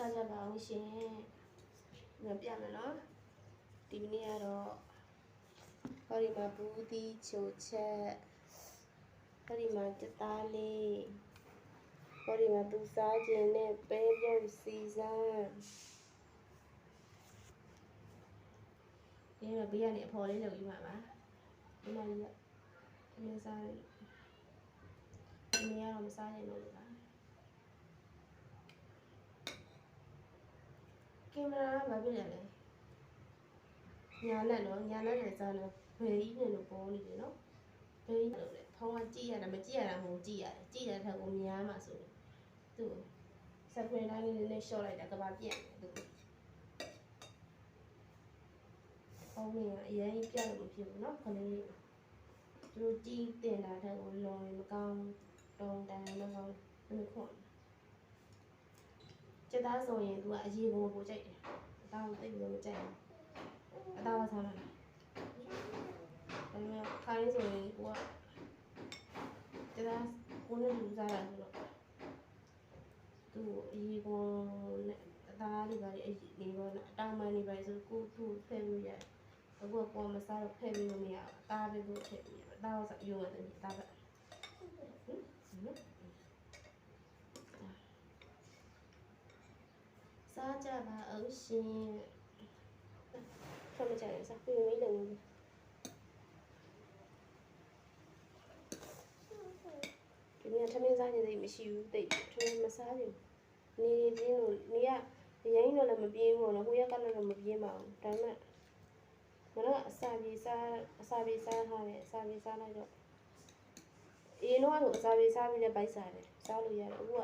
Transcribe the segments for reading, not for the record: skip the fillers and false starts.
စားကြပါအောင်ရှင်ငါပြမယ်နော်ဒီနေ့ကတော့ဟောဒီမှာဘူးသီးချိုချက်ဟောဒီမှာတသားလေးဟောဒီမှာသူစားခြင်းနဲ့ပဲပြုတ်စီစမ်းဒီမှာဘေးကနေအဖော်လေးလုပ်ပြီးမှာပါဒီမှာကြီးကမင်းစားတယ်ဒီနေ့ကတော့မစားနိုင်လို့ပါကင်မရာကဘာဖြစ်လဲညာလက်နော်ညာလက်နဲ့စားလို့ဘယ်ကြီးနဲ့လို့ပေါ်နေတယ်နော်ဘယ်ကြီးလို့လဲဖောင်းကကြည့်ရတာမကြည့်ရတာမဟုတ်ကြည့်ရတယ်ကြည့်တဲ့ထက်ကိုများမှာဆိုလို့သူ့စက်ခွင်တိုင်းလေးနဲ့ရှော့လိုက်တာကဘာပြက်သူဖောင်းနေအရင်ပြက်လို့မဖြစ်ဘူးနော်ခလေးသူတို့ကြည့်တင်တာထက်ကိုလွန်မကောင်းတုံးတန်မကောင်းဘူးခွန်ကျသားဆိုရင်သူကအရေးကိုပို့ကြိုက်တယ်အသားကိုသိပြီးတော့ကြိုက်တယ်အသားဝစားလာဒါပေမဲ့ခိုင်းဆိုရင်ကိုကကျသားကိုနဲ့လူစားတာဆိုတော့သူ့အရေးကိုနဲ့အသားလေးပါလေအရေးနေတော့အတောင်မှန်နေပါဆိုကိုသူ့ဖဲလို့ရတယ်အခုကကိုမစားတော့ဖဲပြီးလို့မရဘူးအသားပဲကိုထည့်ပြီးအသားဝစားရုံနဲ့အသားပဲစားကြပါအောင်ရှင်ခမကြရစားပြီးမေးတယ်ဒီနေ့ထမင်းစားနေသေးမရှိဘူးတိတ်ထမင်းမစားဘူးနေပြင်းလို့နေရရိုင်းတော့လည်းမပြင်းဘူးနော်ဟိုရကလည်းမပြင်းပါဘူးဒါပေမဲ့မတော့အစာပြေးစားထားတယ်အစာပြေးစားလိုက်တော့အေးတော့အစာပြေးစားပြီးလည်းပိုက်စားတယ်စားလို့ရတယ်အခုက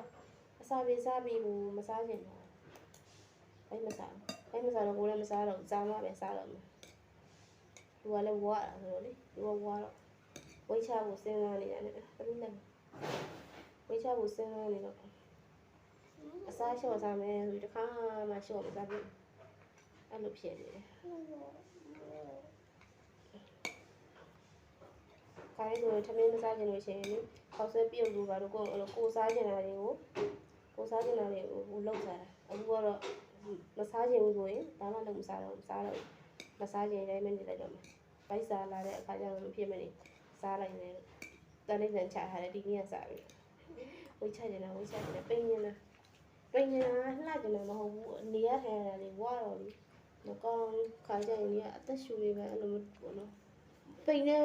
အစာပြေးစားပြီးကိုမစားချင်တော့အဲ့မစားတော့ကိုလည်းမစားတော့စားမှပဲစားတော့မယ်သူကလည်းဝါတာဆိုတော့လေသူကဝါတော့ဝိချဖို့စဉ်းစားနေရတယ်ဘယ်လိုလဲဝိချဖို့စဉ်းစားနေတော့အစားလျှော့စားမယ်ဆိုတခါမှလျှော့မစားဘူးအဲ့လိုဖြစ်နေတယ်ခိုင်းဆိုထမင်းမစားချင်လို့ရှိရင်ခေါက်ဆွဲပြုတ်လို့ပါတော့ကိုစားချင်တာတွေကိုစားချင်တာတွေကိုလောက်စားတာအခုကတော့မစားချင်ဘူးဆိုရင်ဘာမှလုပ်မစားတော့မစားချင်တိုင်းမနေလိုက်တော့မယ်ဗိုက်စားလာတဲ့အခါကျတော့မဖြစ်မနေစားလိုက်တယ်တန်လေးတန်ချထားတယ်ဒီနေ့ကစားပြီဝိချချင်တာပိန်နေတာလှကြတယ်မဟုတ်ဘူးနေရထိုင်ရတာလေဝါတော့လေမကောင်းခါကြရင်အသက်ရှူနေပဲအဲ့လိုပေါ့နော်ပိန်တဲ့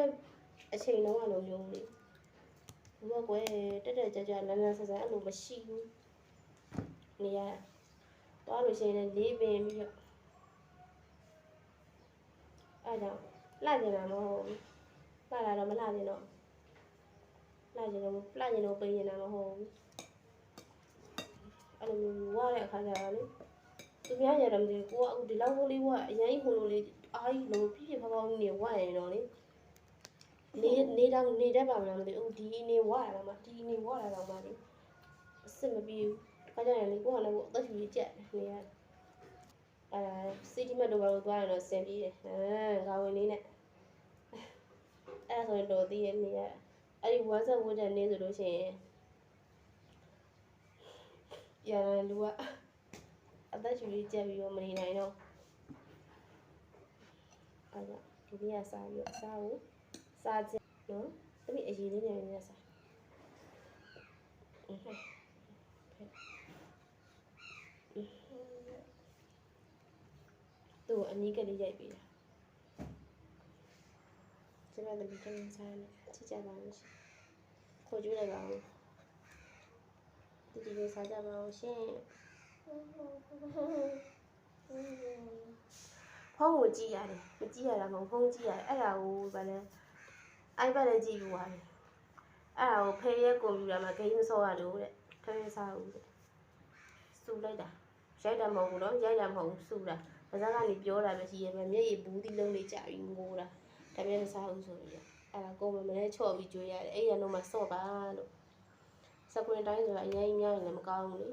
အချိန်လုံးကလိုမျိုးလေဘူးကကွယ်တက်ကြလန်းဆန်းအဲ့လိုမရှိဘူးနေရတော့လို့ရှိရင်လေးပင်ပြီးတော့အဲ့ကြောင့်လှကြတာမဟုတ်ဘူးလှတာတော့မလှကြတော့လှကြတော့ပိန်နေတာမဟုတ်ဘူးအဲ့လိုဝါတဲ့အခါကျတော့လေသူများရတော့မသိဘူးကိုကအခုဒီလောက်လေးဝါအရင်ခုလိုလေးအားကြီးလို့ပြည့်ဖောင်းနေဝါရင်တော့လေနေတတ်ပါမလားမသိဘူးဒီနေဝါတာမှဒီနေဝါတာတော့မှလေအစ်မပြေဘူးခါကြရင်လေကိုကလည်းအသက်ရှူကြီးကြက်နေရစီတီမတ်တို့ဘာလို့သွားရင်တော့စင်ပြေးတယ်ဂါဝင်လေးနဲ့အဲ့ဒါဆိုရင်တော်သေးရဲ့နေရအဲ့ဒီဝမ်းဆက်ဝတ်တဲ့နေဆိုလို့ရှိရင်ရန်လူကအသက်ရှူကြီးကြက်ပြီးတော့မနေနိုင်တော့အဲ့ဒါဒီနေ့ကစားပြီးတော့အစားကိုစားကြနော်တမိအရေးလေးနဲ့နေစားသူ့အနီးကလေးရိုက်ပြီးတာကျမတို့ဒီနေ့စားနေချစ်ကြပါဦးရှင်ခေါ်ကြည့်လိုက်ပါဦးဒီနေ့စားကြပါဦးရှင်ဖုန်းကိုကြည့်ရတယ်မကြည့်ရတာမဟုတ်ဖုန်းကြည့်ရတယ်အဲ့ဒါကိုဗာလဲ iPad နဲ့ကြည့်လို့ရတယ်အဲ့ဒါကိုဖေးရဲ့ကွန်ပျူတာမှာဂိမ်းမဆော့ရလို့တဲ့ထမင်းစားဦးတဲ့စူလိုက်တာရိုက်တာမဟုတ်ဘူးနော်ရိုက်တာမဟုတ်ဘူးစူတာဘာသာကနေပြောတာပဲရှိရမယ်မျက်ရည်ဘူးသီးလုံးလေးကြာပြီးငိုတာထမင်းစားဦးဆိုပြီးအဲ့ဒါကိုမနဲ့ချော့ပြီးကြွေးရတယ်အဲ့ရတော့မှဆော့ပါလို့စကွန်တိုင်းဆိုတာအရင်များရင်လည်းမကောင်းဘူးလေ